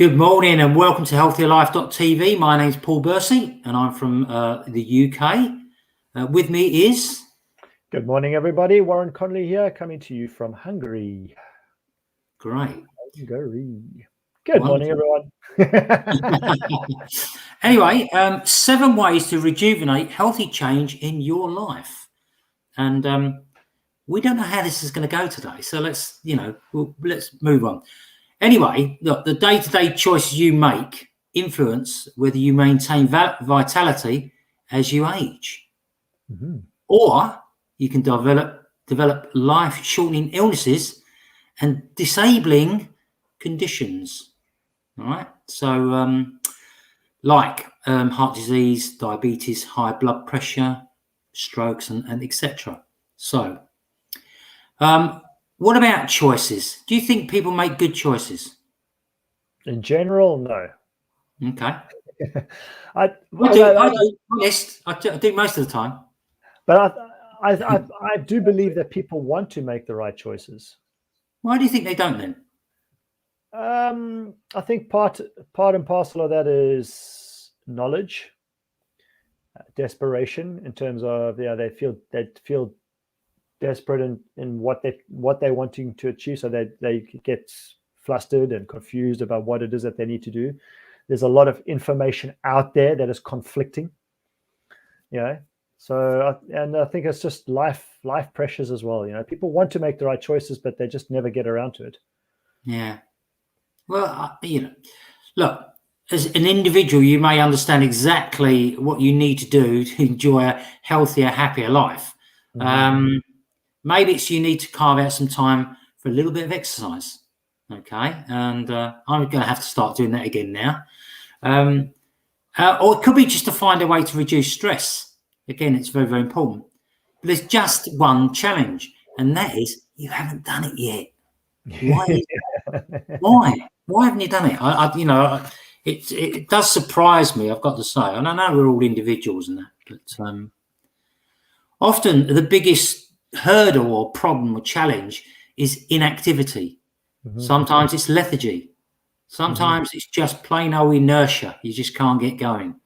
Good morning and welcome to healthierlife.tv. My name's Paul Bursey and I'm from the UK. With me is... Good morning, everybody. Warren Conley here, coming to you from Hungary. Great. Hungary. Good morning, everyone. Anyway, 7 ways to rejuvenate healthy change in your life. And we don't know how this is going to go today. So let's move on. Anyway, look, the day-to-day choices you make influence whether you maintain vitality as you age. Mm-hmm. Or you can develop life-shortening illnesses and disabling conditions. All right. So, heart disease, diabetes, high blood pressure, strokes, and etc. So, what about choices? Do you think people make good choices? In general, no. Okay. I do most of the time. But I do believe that people want to make the right choices. Why do you think they don't then? I think part and parcel of that is knowledge, desperation, in terms of they feel desperate in what they're wanting to achieve, so they get flustered and confused about what it is that they need to do. There's a lot of information out there that is conflicting, so I think it's just life pressures as well. People want to make the right choices, but they just never get around to it. Yeah. Well, look, as an individual, you may understand exactly what you need to do to enjoy a healthier, happier life. Mm-hmm. Maybe it's you need to carve out some time for a little bit of exercise. Okay. And I'm going to have to start doing that again now. Or it could be just to find a way to reduce stress. Again, it's very, very important. But there's just one challenge, and that is you haven't done it yet. Why haven't you done it? It does surprise me, I've got to say. And I know we're all individuals and that, but often the biggest hurdle or problem or challenge is inactivity. Mm-hmm. Sometimes it's lethargy. Sometimes it's just plain old inertia. You just can't get going.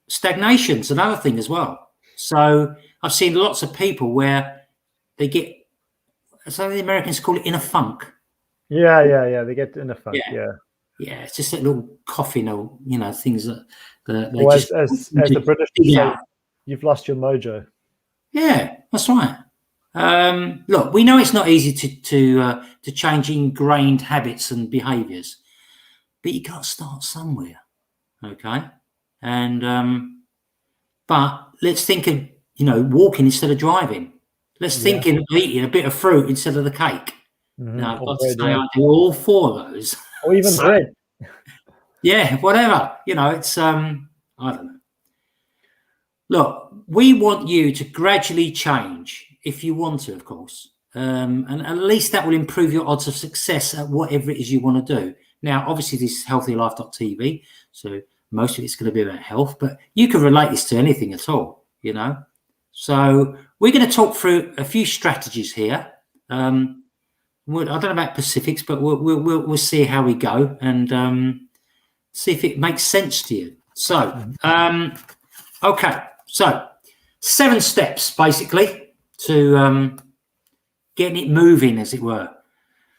Stagnation's another thing as well. So I've seen lots of people where they get, so the Americans call it in a funk. Yeah. They get in a funk. Yeah. It's just a little coughing or things that they just as the British say, you've lost your mojo. Yeah, that's right. Look, we know it's not easy to change ingrained habits and behaviours, but you got to start somewhere, okay? And but let's think of walking instead of driving. Let's think of eating a bit of fruit instead of the cake. Mm-hmm. Now, I've got to say, I do all 4 of those. Or even bread. Yeah, whatever. It's I don't know. Look, we want you to gradually change, if you want to, of course. And at least that will improve your odds of success at whatever it is you want to do. Now, obviously, this is healthierlife.tv, so most of it's going to be about health, but you can relate this to anything at all, So we're going to talk through a few strategies here. I don't know about specifics, but we'll see how we go and see if it makes sense to you. So, okay. So 7 steps, basically, to getting it moving, as it were.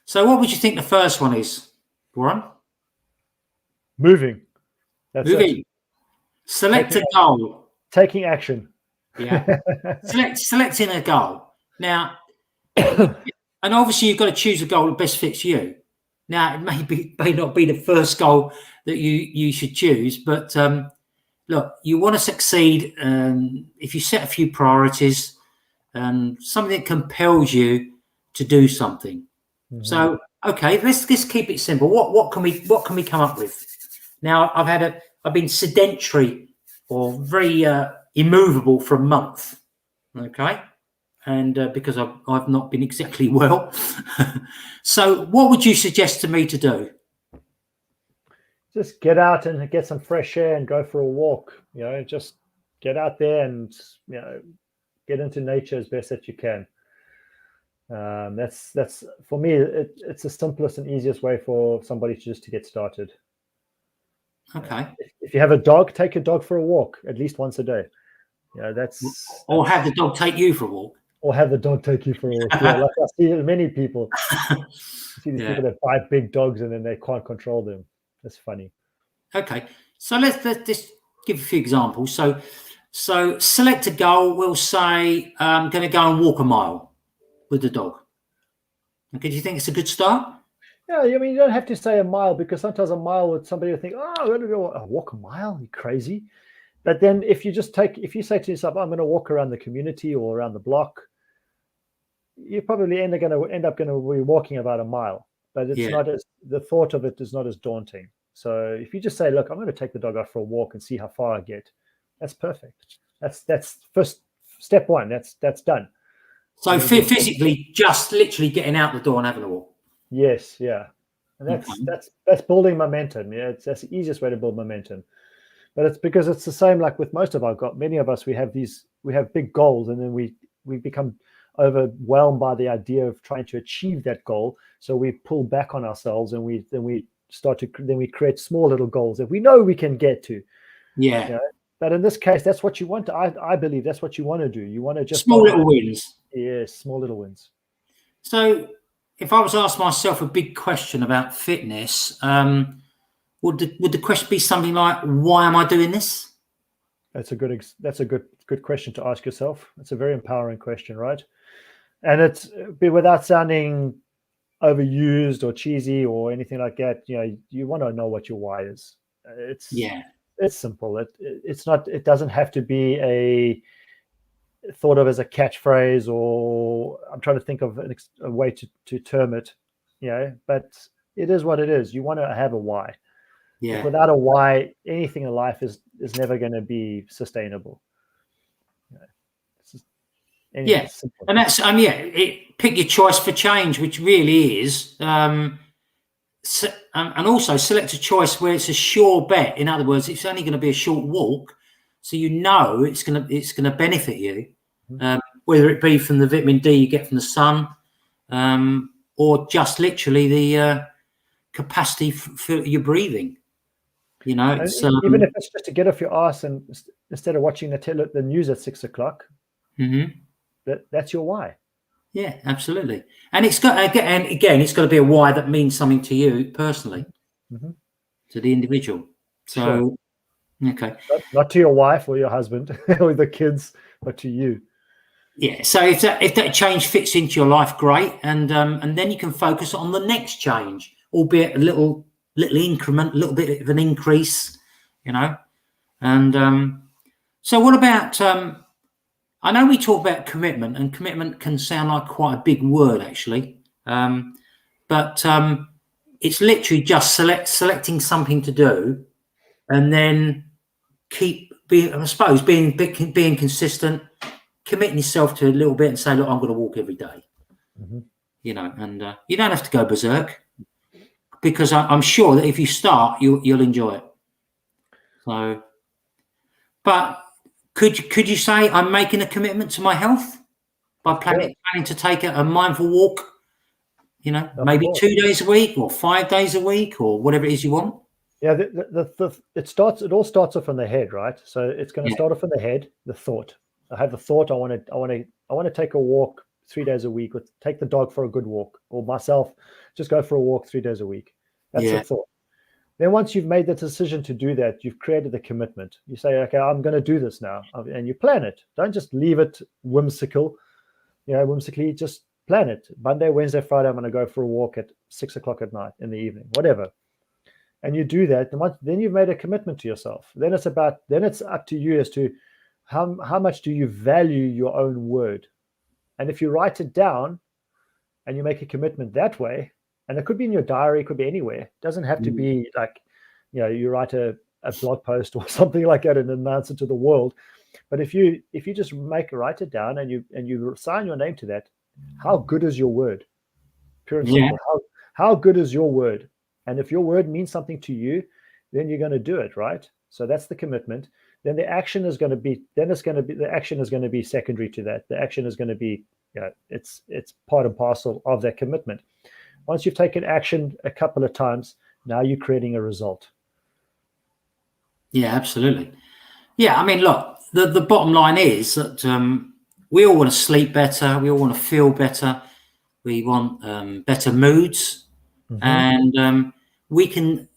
So what would you think the first one is, Warren? Moving. That's moving. It. Select a goal. Taking action. Yeah. Selecting a goal. Now, and obviously you've got to choose a goal that best fits you. Now, it may not be the first goal that you should choose, but look, you want to succeed if you set a few priorities and something that compels you to do something. Mm-hmm. So, okay, let's keep it simple. What can we come up with? Now, I've been sedentary or very immovable for a month. Okay, and because I've not been exactly well. So, what would you suggest to me to do? Just get out and get some fresh air and go for a walk. Just get out there and get into nature as best that you can. That's for me. It's the simplest and easiest way for somebody to get started. Okay. If you have a dog, take your dog for a walk at least once a day. Yeah, Or have the dog take you for a walk. or have the dog take you for a walk. Yeah, like I see many people. You see these people that buy big dogs and then they can't control them. That's funny. Okay. So let's just give a few examples. So select a goal. We'll say I'm going to go and walk a mile with the dog. Okay. Do you think it's a good start? Yeah, I mean, you don't have to say a mile, because sometimes a mile would somebody would think, oh, I'm going to go walk a mile. You crazy? But then if you say to yourself, I'm going to walk around the community or around the block, you probably end up going to be walking about a mile. But it's not as, the thought of it is not as daunting. So if you just say, look, I'm going to take the dog out for a walk and see how far I get, that's perfect. That's first step one. That's done. So physically, just literally getting out the door and having a walk. Yes, yeah, and that's building momentum. Yeah, that's the easiest way to build momentum. But it's because it's the same like with most of many of us. We have big goals, and then we become overwhelmed by the idea of trying to achieve that goal. So we pull back on ourselves, and we create small little goals that we know we can get to. Yeah. You know? But in this case, that's what you want. I believe that's what you want to do. You want to just small little wins. Yes, small little wins. So if I was to ask myself a big question about fitness, would the question be something like, why am I doing this? That's a good question to ask yourself. It's a very empowering question, right? And it's without sounding overused or cheesy or anything like that. You want to know what your why is. It's simple. It doesn't have to be thought of as a catchphrase, or I'm trying to think of a way to term it, but it is what it is. You want to have a why. Yeah. Without a why, anything in life is never going to be sustainable. And that's pick your choice for change, which really is, and also select a choice where it's a sure bet. In other words, it's only going to be a short walk, so it's going to benefit you, whether it be from the vitamin D you get from the sun, or just literally the capacity for your breathing. Even if it's just to get off your ass and instead of watching the news at 6 o'clock, that's your why. Yeah, absolutely. And it's got it's got to be a why that means something to you personally, to the individual. So, okay, not to your wife or your husband or the kids, but to you. Yeah. So if that change fits into your life, great, and then you can focus on the next change, albeit a little increment, a little bit of an increase, And so, what about? I know we talk about commitment, and commitment can sound like quite a big word, actually. But it's literally just selecting something to do, and then keep being consistent, committing yourself to a little bit, and say, look, I'm going to walk every day. And you don't have to go berserk, because I'm sure that if you start, you'll enjoy it. So, but could you say I'm making a commitment to my health by planning to take a mindful walk? Maybe 2 days a week or 5 days a week or whatever it is you want. Yeah, it all starts off in the head, right? So it's going to start off in the head. The thought. I have the thought. I want to take a walk 3 days a week, or take the dog for a good walk, or myself just go for a walk 3 days a week. That's the thought. Then once you've made the decision to do that, you've created the commitment. You say, okay, I'm going to do this now, and you plan it. Don't just leave it whimsically. Just plan it. Monday, Wednesday, Friday, I'm going to go for a walk at 6 o'clock at night, in the evening, whatever. And you do that, then you've made a commitment to yourself. Then it's up to you as to how much do you value your own word. And if you write it down and you make a commitment that way, and it could be in your diary, it could be anywhere. It doesn't have to be like, you write a blog post or something like that and announce it to the world. But if you just write it down and you sign your name to that, how good is your word? Pure and simple. How good is your word? And if your word means something to you, then you're going to do it, right? So that's the commitment. Then the action is going to be secondary to that. The action is going to be, Yeah, it's part and parcel of that commitment. Once you've taken action a couple of times, now you're creating a result. Yeah, absolutely. Yeah, I mean, look, the bottom line is that we all want to sleep better. We all want to feel better. We want better moods, and we can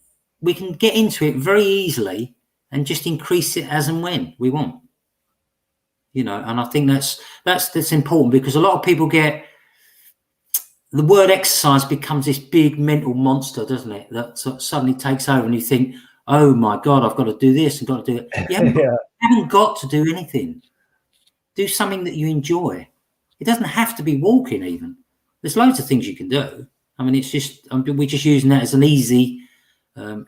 get into it very easily and just increase it as and when we want. And I think that's important, because a lot of people get the word exercise becomes this big mental monster, doesn't it? That suddenly takes over, and you think, oh my God, I've got to do this and got to do that. You haven't got to do anything. Do something that you enjoy. It doesn't have to be walking even. There's loads of things you can do. I mean, it's just, we're just using that as an easy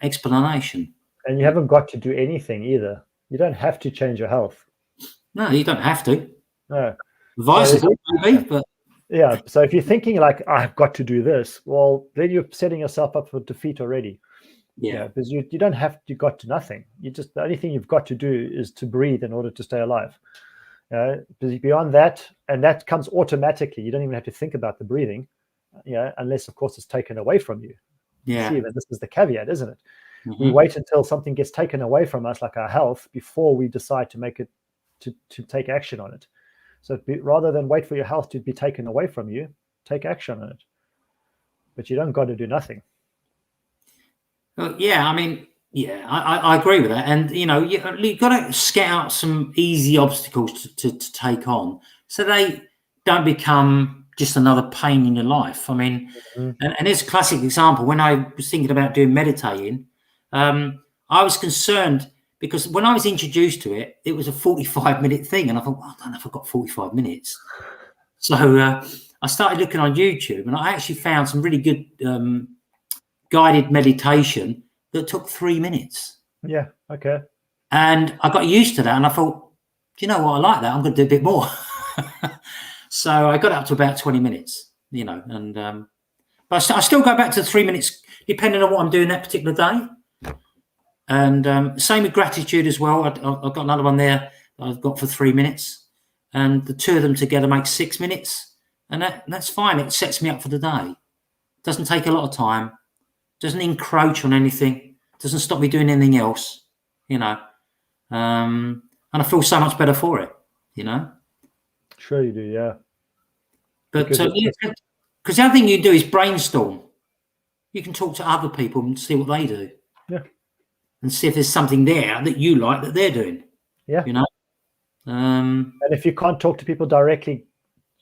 explanation. And you haven't got to do anything either. You don't have to change your health. No, you don't have to. No. Advisable, maybe, but... Yeah, so if you're thinking like, I've got to do this, well, then you're setting yourself up for defeat already. Yeah, because you don't have to got to nothing. The only thing you've got to do is to breathe in order to stay alive. Because beyond that, and that comes automatically, you don't even have to think about the breathing, unless of course it's taken away from you. Yeah. See, this is the caveat, isn't it? We wait until something gets taken away from us, like our health, before we decide to make it to take action on it. So rather than wait for your health to be taken away from you, take action on it. But you don't got to do nothing. Well, yeah, I mean, yeah, I agree with that. And, you've got to scout out some easy obstacles to take on, so they don't become just another pain in your life. I mean, and it's a classic example. When I was thinking about doing meditating, I was concerned, because when I was introduced to it, it was a 45-minute thing. And I thought, well, I don't know if I've got 45 minutes. So I started looking on YouTube, and I actually found some really good guided meditation that took 3 minutes. Yeah, okay. And I got used to that, and I thought, do you know what? I like that. I'm going to do a bit more. So I got up to about 20 minutes, and but I still go back to 3 minutes, depending on what I'm doing that particular day. And same with gratitude as well. I've got another one there that I've got for 3 minutes, and the two of them together make 6 minutes, and that's fine. It sets me up for the day. Doesn't take a lot of time. Doesn't encroach on anything. Doesn't stop me doing anything else. And I feel so much better for it. Sure you do, yeah. But because the other thing you do is brainstorm. You can talk to other people and see what they do. Yeah. And see if there's something there that you like that they're doing. Yeah. And if you can't talk to people directly,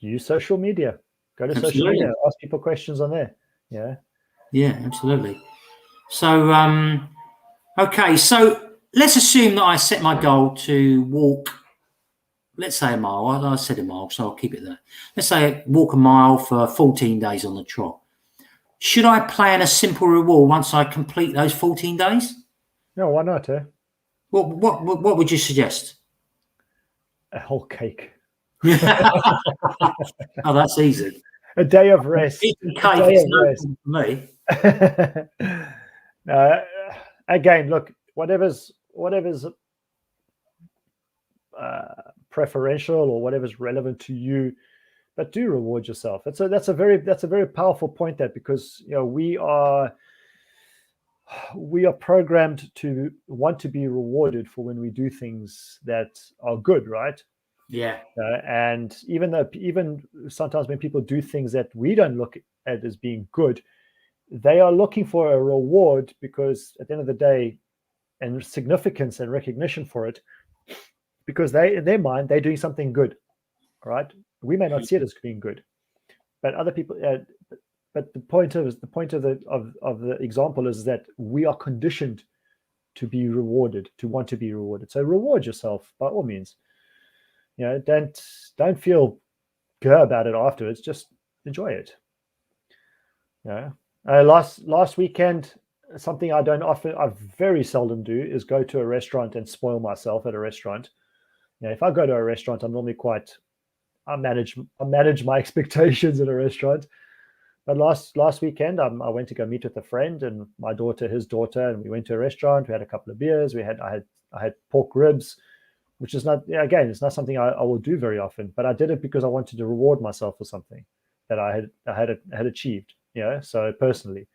use social media. Go to social media, ask people questions on there. Yeah. Yeah, absolutely. So, okay. So let's assume that I set my goal to walk, let's say a mile. I said a mile, so I'll keep it there. Let's say walk a mile for 14 days on the trot. Should I plan a simple reward once I complete those 14 days? No, why not? What would you suggest? A whole cake. Oh, that's easy. A day of rest. Eating cake is no problem for me. Again, look, whatever's preferential or whatever's relevant to you, but do reward yourself. That's a very powerful point, that because we are programmed to want to be rewarded for when we do things that are good, right? Yeah. And even sometimes when people do things that we don't look at as being good, they are looking for a reward, because at the end of the day, and significance and recognition for it, because in their mind, they're doing something good, right? We may not see it as being good, but other people. But the point of the example is that we are conditioned to be rewarded, to want to be rewarded. So reward yourself by all means. Don't feel good about it afterwards. Just enjoy it. Last weekend, something I very seldom do is go to a restaurant and spoil myself at a restaurant. If I go to a restaurant, I'm normally I manage my expectations at a restaurant. But last weekend, I went to go meet with a friend and my daughter, his daughter, and we went to a restaurant. We had a couple of beers. I had pork ribs. which is not, again, it's not something I will do very often, but I did it because I wanted to reward myself for something that I had achieved, so personally.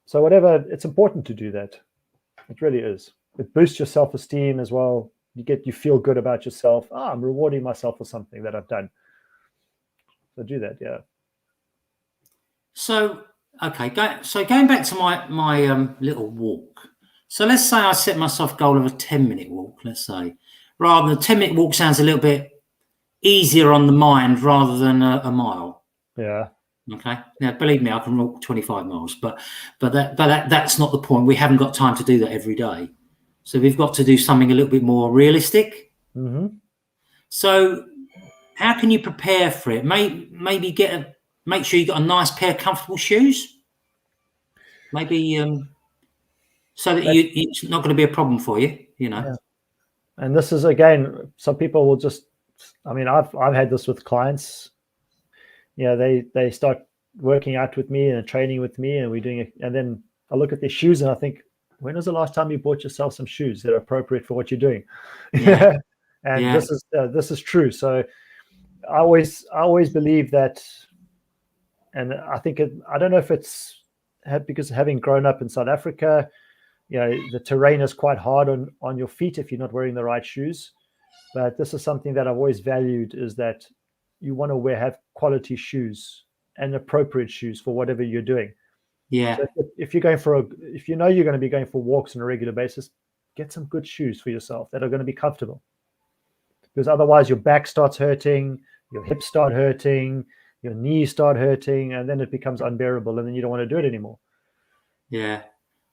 So whatever, it's important to do that. It really is. It boosts your self-esteem as well. You feel good about yourself. I'm rewarding myself for something that I've done. So do that, yeah. So, okay, going back to my little walk. So let's say I set myself a goal of a 10-minute walk, let's say. Rather than a 10-minute walk sounds a little bit easier on the mind rather than a mile. Yeah. Okay. Now, believe me, I can walk 25 miles, but that's not the point. We haven't got time to do that every day. So we've got to do something a little bit more realistic. Mm-hmm. So how can you prepare for it? Maybe make sure you got a nice pair of comfortable shoes. Maybe so that it's not going to be a problem for you. Yeah. And this is, again, some people will just. I mean, I've had this with clients. They start working out with me and training with me, and we're doing it. And then I look at their shoes and I think, when was the last time you bought yourself some shoes that are appropriate for what you're doing? Yeah. And this is true. So I always believe that, and I think I don't know if it's because having grown up in South Africa, the terrain is quite hard on your feet if you're not wearing the right shoes. But this is something that I've always valued, is that you want to have quality shoes and appropriate shoes for whatever you're doing. Yeah. So if you're going if you know you're going to be going for walks on a regular basis, get some good shoes for yourself that are going to be comfortable. Because otherwise your back starts hurting, your hips start hurting, your knees start hurting, and then it becomes unbearable, and then you don't want to do it anymore. Yeah,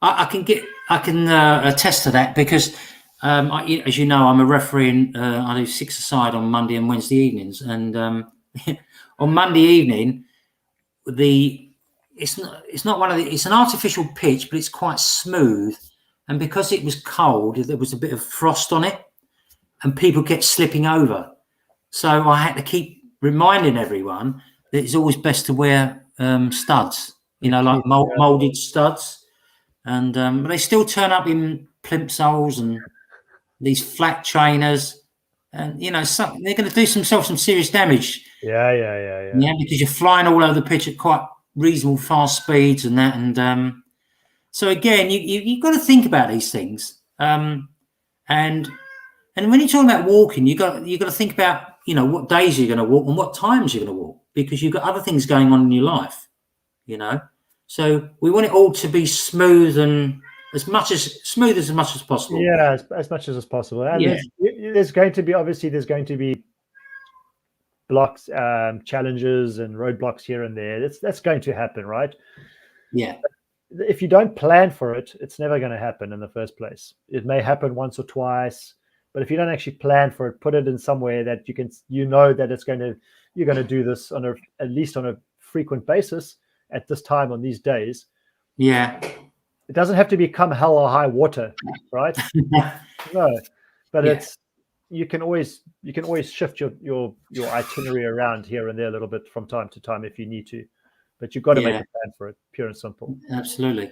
I can attest to that because, as you know, I'm a referee. I do 6-a-side on Monday and Wednesday evenings, and on Monday evening, it's an artificial pitch, but it's quite smooth, and because it was cold, there was a bit of frost on it, and people kept slipping over. So I had to keep reminding everyone that it's always best to wear studs, like molded studs. And but they still turn up in plimsolls and these flat trainers, and they're going to do themselves some serious damage. Yeah. Because you're flying all over the pitch at quite reasonable fast speeds and that. And so again, you've got to think about these things. And when you're talking about walking, you got to think about what days you're going to walk and what times you're going to walk, because you've got other things going on in your life. So we want it all to be smooth and as much as possible. Yeah, as much as possible. And there's going to be blocks, challenges and roadblocks here and there. That's going to happen, right? Yeah. If you don't plan for it, it's never going to happen in the first place. It may happen once or twice, but if you don't actually plan for it, put it in somewhere that that you're going to do this at least on a frequent basis at this time on these days. Yeah. It doesn't have to become hell or high water, right? No, but you can always shift your itinerary around here and there a little bit from time to time if you need to, but you've got to make a plan for it, pure and simple. Absolutely.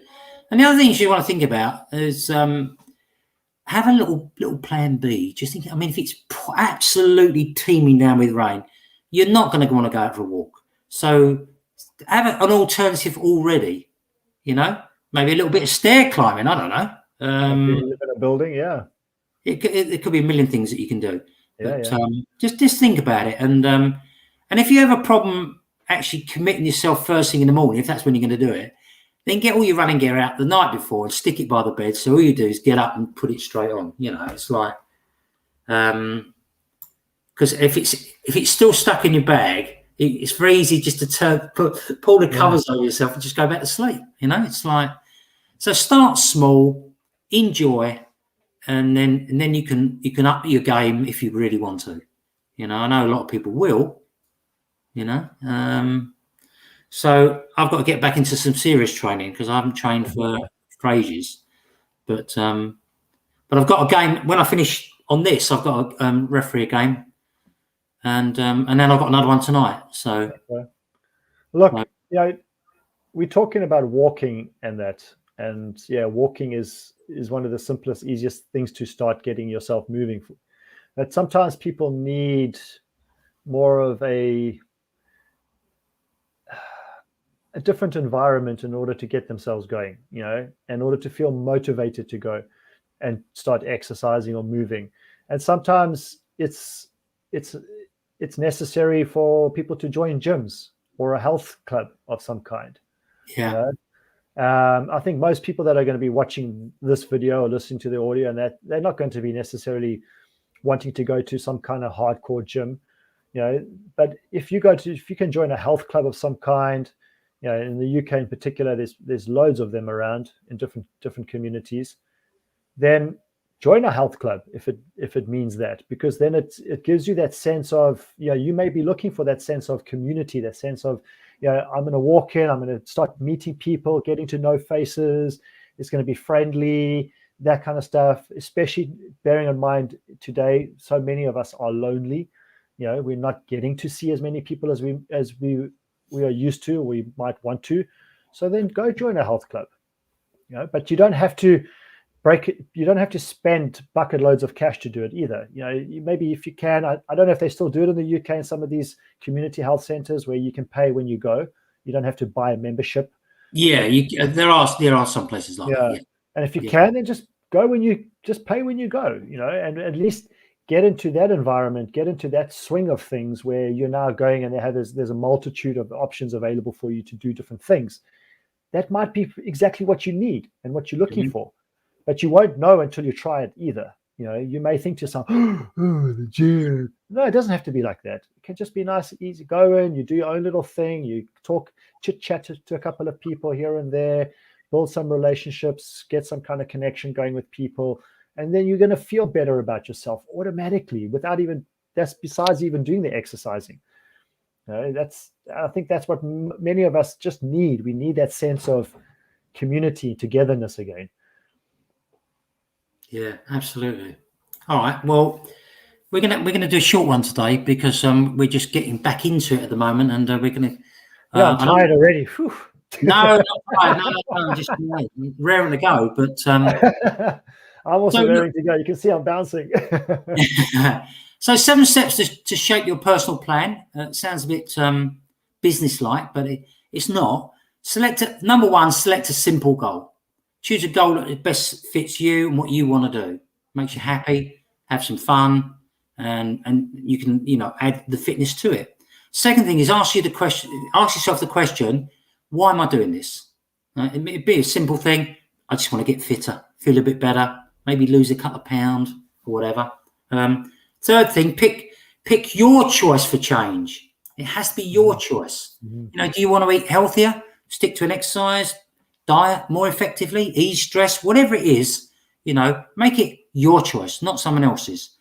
And the other things you want to think about is have a little plan B. Just think, if it's absolutely teeming down with rain, you're not going to want to go out for a walk. So have an alternative already, maybe a little bit of stair climbing. I don't know. You live in a building, yeah. It could be a million things that you can do. But just think about it. And if you have a problem actually committing yourself first thing in the morning, if that's when you're going to do it, then get all your running gear out the night before and stick it by the bed. So all you do is get up and put it straight on. It's like, because if it's still stuck in your bag, it's very easy just to pull the covers over yourself and just go back to sleep. It's like, so start small, enjoy, and then you can up your game if you really want to. I know a lot of people will. So I've got to get back into some serious training because I haven't trained for ages. But I've got a game when I finish on this. I've got a referee a game. And then I've got another one tonight. So, look, we're talking about walking and that. And yeah, walking is one of the simplest, easiest things to start getting yourself moving. But sometimes people need more of a different environment in order to get themselves going, in order to feel motivated to go and start exercising or moving. And sometimes it's necessary for people to join gyms or a health club of some kind. Yeah. I think most people that are going to be watching this video or listening to the audio, and that they're not going to be necessarily wanting to go to some kind of hardcore gym, but if you can join a health club of some kind, in the UK in particular, there's loads of them around in different communities, then join a health club if it means that, because then it gives you that sense of, you may be looking for that sense of community, that sense of, I'm going to walk in, I'm going to start meeting people, getting to know faces, it's going to be friendly, that kind of stuff, especially bearing in mind today, so many of us are lonely. We're not getting to see as many people as we are used to, or we might want to. So then go join a health club, but you don't have to you don't have to spend bucket loads of cash to do it either. Maybe if you can, I don't know if they still do it in the UK in some of these community health centers where you can pay when you go. You don't have to buy a membership. Yeah, there are some places like that. Yeah. And if you can, then just go just pay when you go, and at least get into that environment, get into that swing of things where you're now going and there's a multitude of options available for you to do different things. That might be exactly what you need and what you're looking for. But you won't know until you try it either. You may think to yourself, oh, the gym. No, it doesn't have to be like that. It can just be nice, easy going. You do your own little thing. You talk, chit-chat to a couple of people here and there, build some relationships, get some kind of connection going with people. And then you're going to feel better about yourself automatically that's besides even doing the exercising. I think that's what many of us just need. We need that sense of community, togetherness again. Yeah, absolutely. All right. Well, we're gonna do a short one today because we're just getting back into it at the moment, and we're gonna. I'm tired already. Whew. No, I'm just raring to go. But I'm also raring to go. You can see I'm bouncing. So 7 steps to shape your personal plan. Sounds a bit business-like, but it's not. Number 1. Select a simple goal. Choose a goal that best fits you and what you want to do. Makes you happy, have some fun, and you can add the fitness to it. Second thing is ask yourself the question, why am I doing this? It'd be a simple thing. I just want to get fitter, feel a bit better, maybe lose a couple of pounds or whatever. Third thing, pick your choice for change. It has to be your choice. Do you want to eat healthier? Stick to an exercise diet more effectively, ease stress, whatever it is, make it your choice, not someone else's.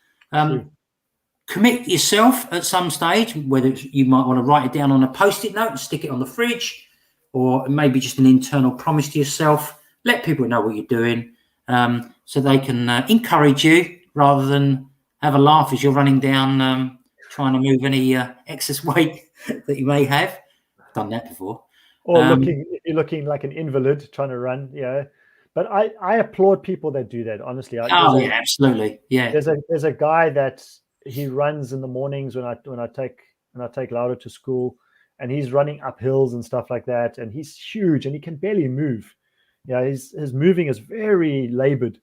Commit yourself at some stage, whether you might want to write it down on a post-it note and stick it on the fridge, or maybe just an internal promise to yourself. Let people know what you're doing, so they can encourage you rather than have a laugh as you're running down trying to move any excess weight that you may have. I've done that before. Or you're looking like an invalid trying to run, But I applaud people that do that, honestly. Absolutely, yeah. There's a guy that he runs in the mornings when I take Laura to school, and he's running up hills and stuff like that, and he's huge and he can barely move. His moving is very labored,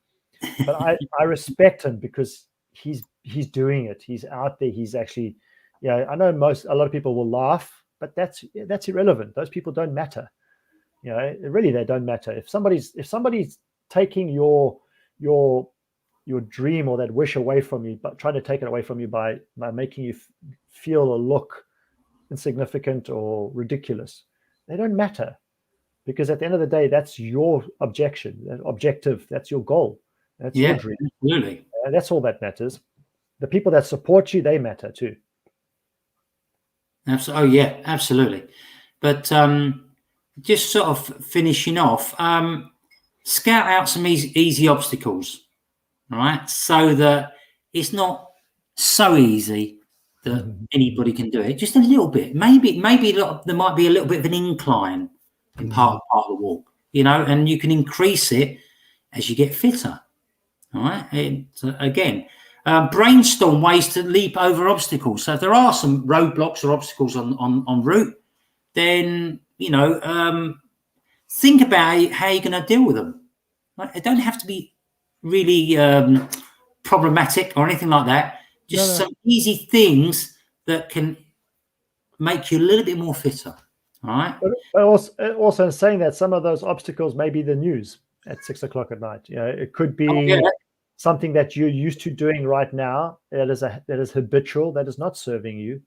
but I respect him because he's doing it. He's out there. He's actually, I know a lot of people will laugh, but that's irrelevant. Those people don't matter. Really, they don't matter. If somebody's taking your dream or that wish away from you, but trying to take it away from you by making you feel or look insignificant or ridiculous, they don't matter, because at the end of the day, that's your objective. That's your goal. That's your dream. Absolutely. That's all that matters. The people that support you, they matter too. Absolutely. But just sort of finishing off, scout out some easy obstacles, all right? So that it's not so easy that anybody can do it. Just a little bit. Maybe there might be a little bit of an incline in part of the walk. and you can increase it as you get fitter. All right. Again, brainstorm ways to leap over obstacles. So if there are some roadblocks or obstacles on route, then, think about how you're going to deal with them. Right? It don't have to be really problematic or anything like that. Just some easy things that can make you a little bit more fitter. All right. But also in saying that, some of those obstacles may be the news at 6 o'clock at night. It could be something that you're used to doing right now that is habitual, that is not serving you.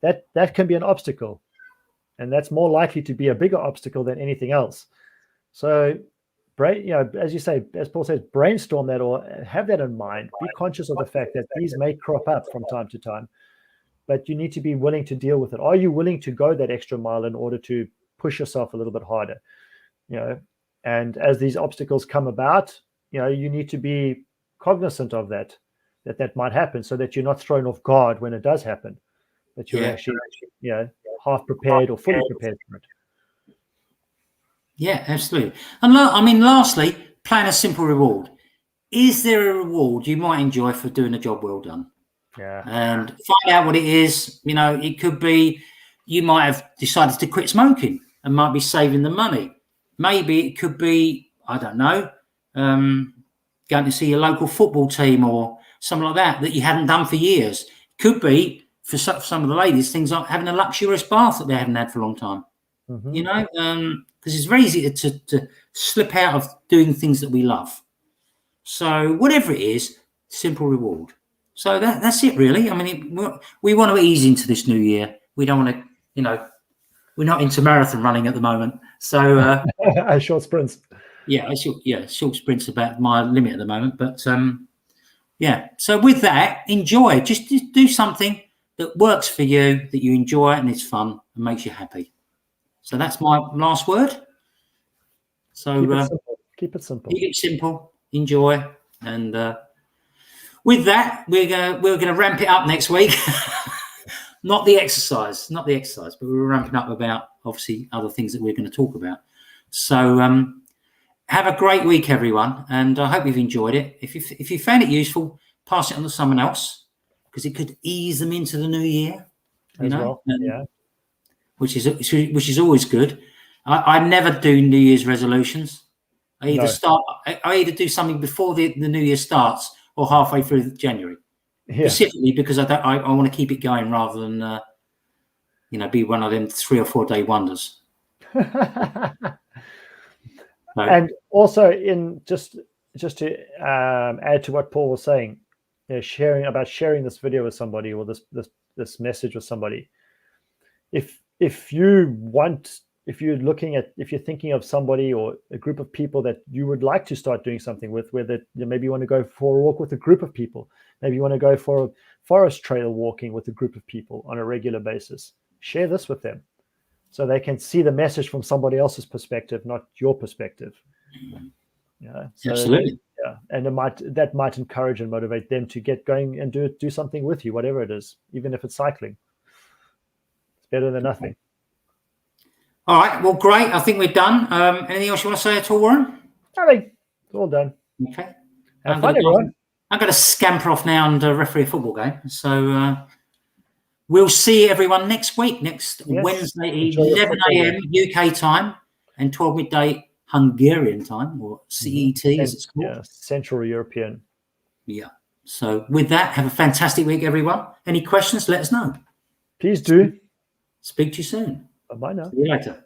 That can be an obstacle, and that's more likely to be a bigger obstacle than anything else. So, as you say, as Paul says, brainstorm that, or have that in mind. Be conscious of the fact that these may crop up from time to time, but you need to be willing to deal with it. Are you willing to go that extra mile in order to push yourself a little bit harder? And as these obstacles come about, you need to be cognizant of that might happen, so that you're not thrown off guard when it does happen, that you're actually half prepared or fully prepared for it. Yeah, absolutely. And lastly, plan a simple reward. Is there a reward you might enjoy for doing a job well done? Yeah. And find out what it is. It could be you might have decided to quit smoking and might be saving the money. Maybe it could be, I don't know, going to see your local football team or something like that you hadn't done for years. Could be, for some of the ladies, things like having a luxurious bath that they haven't had for a long time. Mm-hmm. Because it's very easy to slip out of doing things that we love. So whatever it is, simple reward. So that's it, really. We want to ease into this new year. We don't want to, we're not into marathon running at the moment. So short sprints. Short sprints about my limit at the moment. But so with that, enjoy. Just do something that works for you, that you enjoy and it's fun and makes you happy. So that's my last word. So keep it simple. Keep it simple. Enjoy. And with that, we're gonna ramp it up next week. not the exercise, but we're ramping up about obviously other things that we're going to talk about. So have a great week, everyone, and I hope you've enjoyed it. If you found it useful, pass it on to someone else, because it could ease them into the new year. Which is always good. I never do New Year's resolutions. I either do something before the New Year starts or halfway through January. Specifically because I want to keep it going rather than be one of them 3 or 4 day wonders. And also, in just to add to what Paul was saying, sharing this video with somebody, or this message with somebody. If you're thinking of somebody or a group of people that you would like to start doing something with, whether maybe you want to go for a walk with a group of people, maybe you want to go for a forest trail walking with a group of people on a regular basis, share this with them so they can see the message from somebody else's perspective, not your perspective. Absolutely. And that might encourage and motivate them to get going and do something with you, whatever it is, even if it's cycling. It's better than nothing. All right. Well, great. I think we're done. Anything else you want to say at all, Warren? Nothing. It's all done. Okay. Have fun, everyone. I'm going to scamper off now and referee a football game. So we'll see everyone next week, Wednesday, 11 a.m. UK time and 12 midday Hungarian time, or CET as it's called. Yeah, Central European. Yeah. So with that, have a fantastic week, everyone. Any questions, let us know. Please do. Speak to you soon. Bye now. See you later.